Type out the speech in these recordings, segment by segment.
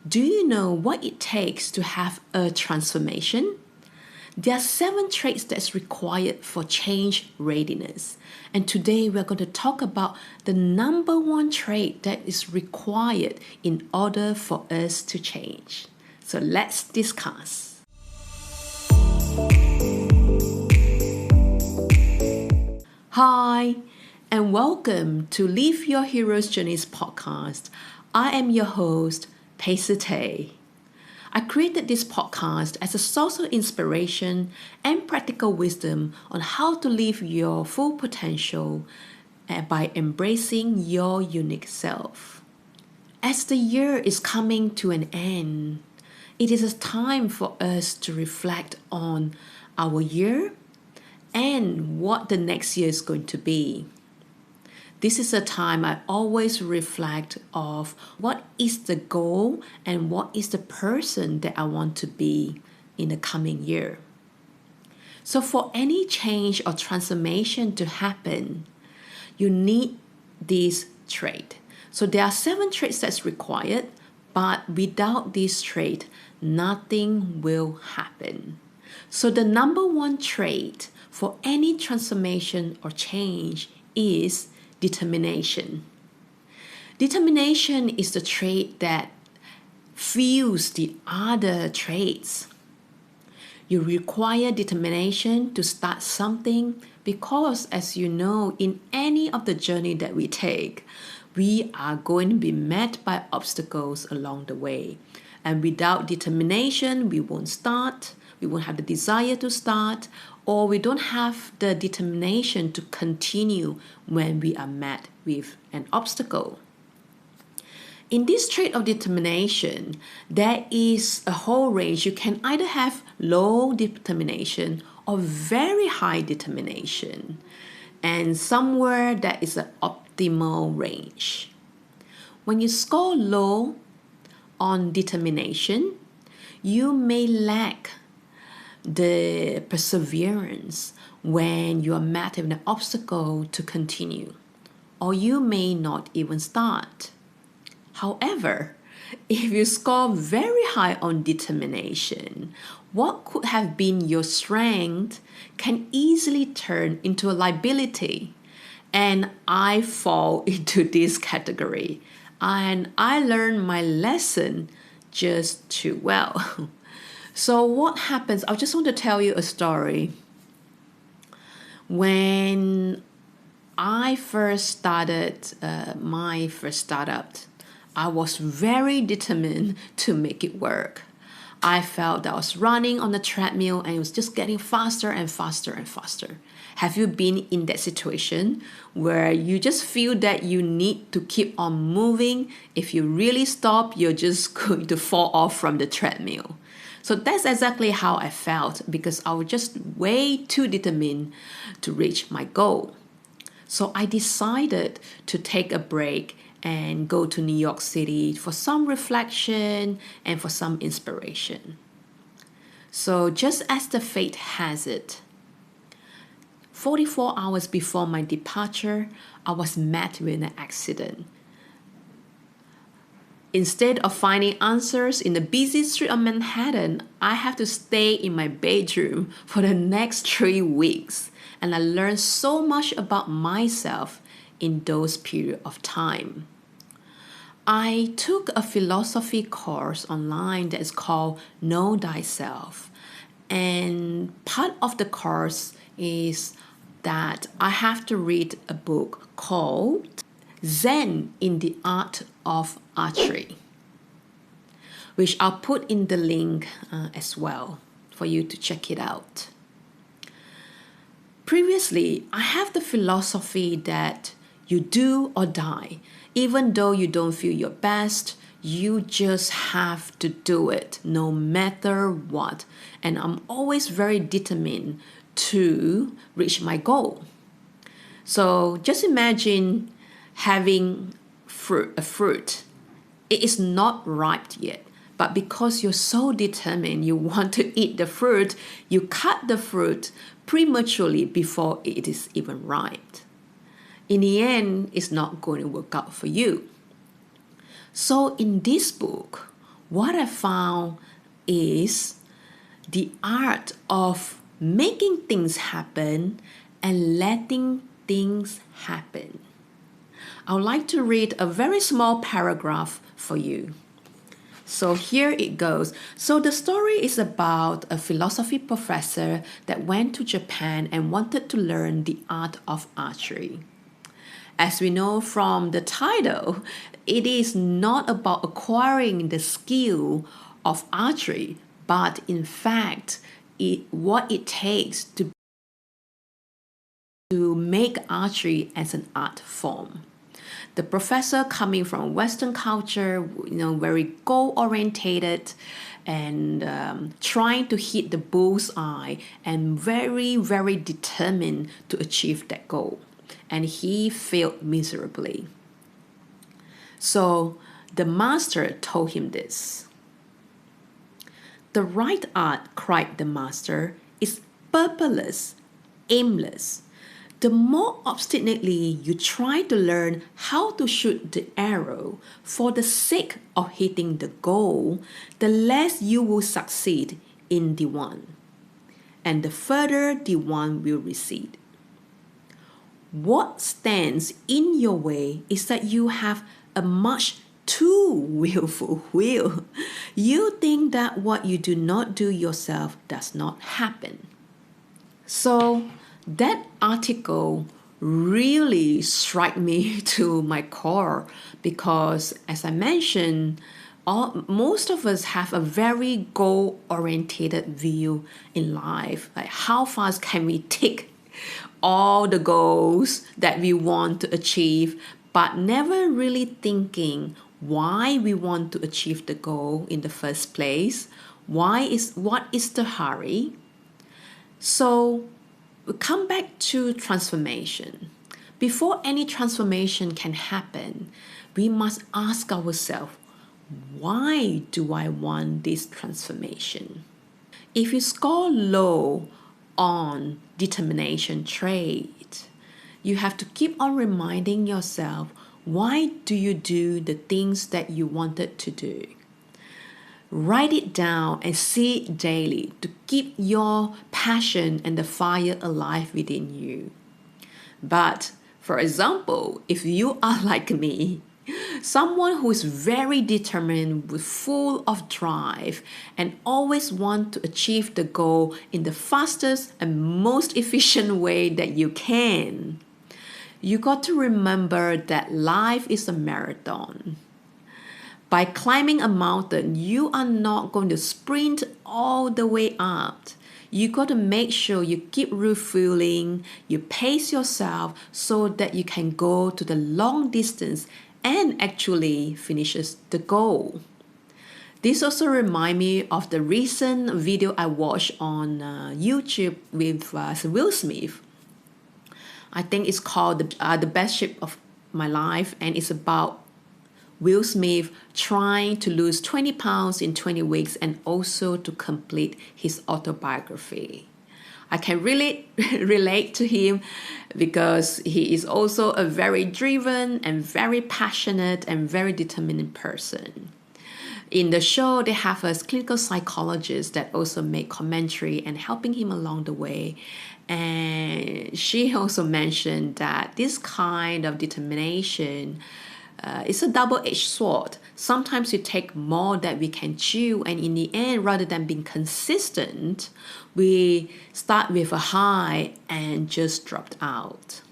Do you know what it takes to have a transformation? There are 7 traits that's required for change readiness. And today we're going to talk about the number 1 trait that is required in order for us to change. So let's discuss. Hi, and welcome to Live Your Hero's Journeys podcast. I am your host, Pheh Sze. I created this podcast as a source of inspiration and practical wisdom on how to live your full potential by embracing your unique self. As the year is coming to an end, it is a time for us to reflect on our year and what the next year is going to be. This is a time I always reflect of what is the goal and what is the person that I want to be in the coming year. So for any change or transformation to happen, you need this trait. So there are 7 traits that's required, but without this trait, nothing will happen. So the number 1 trait for any transformation or change is determination. Determination is the trait that fuels the other traits. You require determination to start something because, as you know, in any of the journey that we take, we are going to be met by obstacles along the way. And without determination, we won't start, we won't have the desire to start, or we don't have the determination to continue when we are met with an obstacle. In this trait of determination, there is a whole range. You can either have low determination or very high determination, and somewhere that is an optimal range. When you score low on determination, you may lack the perseverance when you are met with an obstacle to continue, or you may not even start. However, if you score very high on determination, what could have been your strength can easily turn into a liability. And I fall into this category. And I learned my lesson just too well. So what happens, I just want to tell you a story. When I first started my first startup, I was very determined to make it work. I felt that I was running on the treadmill and it was just getting faster and faster and faster. Have you been in that situation where you just feel that you need to keep on moving? If you really stop, you're just going to fall off from the treadmill. So that's exactly how I felt because I was just way too determined to reach my goal. So I decided to take a break and go to New York City for some reflection and for some inspiration. So just as the fate has it, 44 hours before my departure, I was met with an accident. Instead of finding answers in the busy street of Manhattan, I have to stay in my bedroom for the next 3 weeks. And I learned so much about myself in those periods of time. I took a philosophy course online that is called Know Thyself. And part of the course is that I have to read a book called Zen in the Art of Archery, which I'll put in the link as well for you to check it out. Previously, I have the philosophy that you do or die. Even though you don't feel your best, you just have to do it no matter what. And I'm always very determined to reach my goal. So just imagine having a fruit. It is not ripe yet, but because you're so determined, you want to eat the fruit, you cut the fruit prematurely before it is even ripe. In the end, it's not going to work out for you. So in this book, what I found is the art of making things happen and letting things happen. I would like to read a very small paragraph for you. So here it goes. So the story is about a philosophy professor that went to Japan and wanted to learn the art of archery. As we know from the title, it is not about acquiring the skill of archery, but in fact, what it takes to make archery as an art form. The professor, coming from Western culture, very goal orientated and trying to hit the bullseye and very, very determined to achieve that goal. And he failed miserably. So the master told him this. "The right art," cried the master, "is purposeless, aimless. The more obstinately you try to learn how to shoot the arrow for the sake of hitting the goal, the less you will succeed in the one, and the further the one will recede. What stands in your way is that you have a much too willful will. You think that what you do not do yourself does not happen." So that article really struck me to my core because, as I mentioned, most of us have a very goal-oriented view in life. Like, how fast can we tick all the goals that we want to achieve, but never really thinking why we want to achieve the goal in the first place. What is the hurry? So we come back to transformation. Before any transformation can happen, we must ask ourselves, why do I want this transformation? If you score low on determination trait, you have to keep on reminding yourself, why do you do the things that you wanted to do? Write it down and see it daily to keep your passion and the fire alive within you. But for example, if you are like me, someone who is very determined, with full of drive, and always want to achieve the goal in the fastest and most efficient way that you can, you got to remember that life is a marathon. By climbing a mountain, you are not going to sprint all the way up. You got to make sure you keep refueling, you pace yourself so that you can go to the long distance and actually finishes the goal. This also reminds me of the recent video I watched on YouTube with Will Smith. I think it's called the Best Shape of My Life, and it's about Will Smith trying to lose 20 pounds in 20 weeks and also to complete his autobiography. I can really relate to him because he is also a very driven and very passionate and very determined person. In the show, they have a clinical psychologist that also make commentary and helping him along the way. And she also mentioned that this kind of determination is a double-edged sword. Sometimes you take more than we can chew, and in the end, rather than being consistent, we start with a high and just dropped out.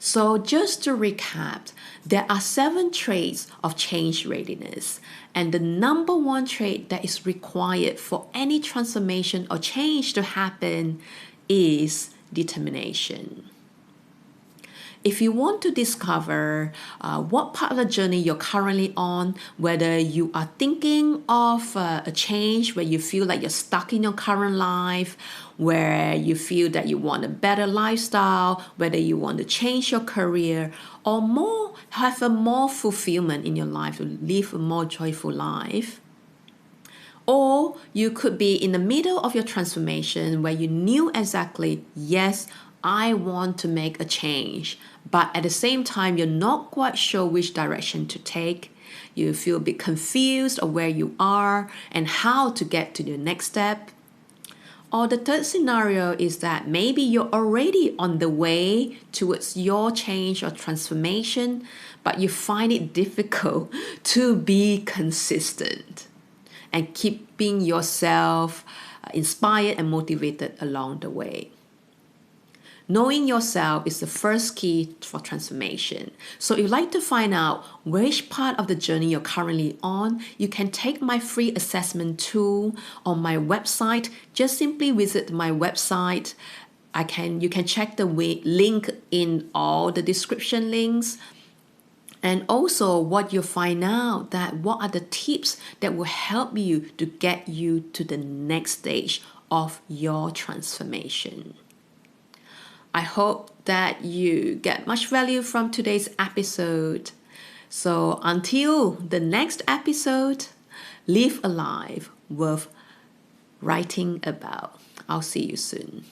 So just to recap, there are 7 traits of change readiness, and the number 1 trait that is required for any transformation or change to happen is determination. If you want to discover what part of the journey you're currently on, whether you are thinking of a change where you feel like you're stuck in your current life, where you feel that you want a better lifestyle, whether you want to change your career, or have a more fulfillment in your life, to live a more joyful life. Or you could be in the middle of your transformation where you knew exactly, yes, I want to make a change, but at the same time, you're not quite sure which direction to take. you feel a bit confused of where you are and how to get to the next step. Or the third scenario is that maybe you're already on the way towards your change or transformation, but you find it difficult to be consistent and keeping yourself inspired and motivated along the way. Knowing yourself is the first key for transformation. So if you'd like to find out which part of the journey you're currently on, you can take my free assessment tool on my website. Just simply visit my website. You can check the link in all the description links. And also what you'll find out that what are the tips that will help you to get you to the next stage of your transformation. I hope that you get much value from today's episode. So until the next episode, live a life worth writing about. I'll see you soon.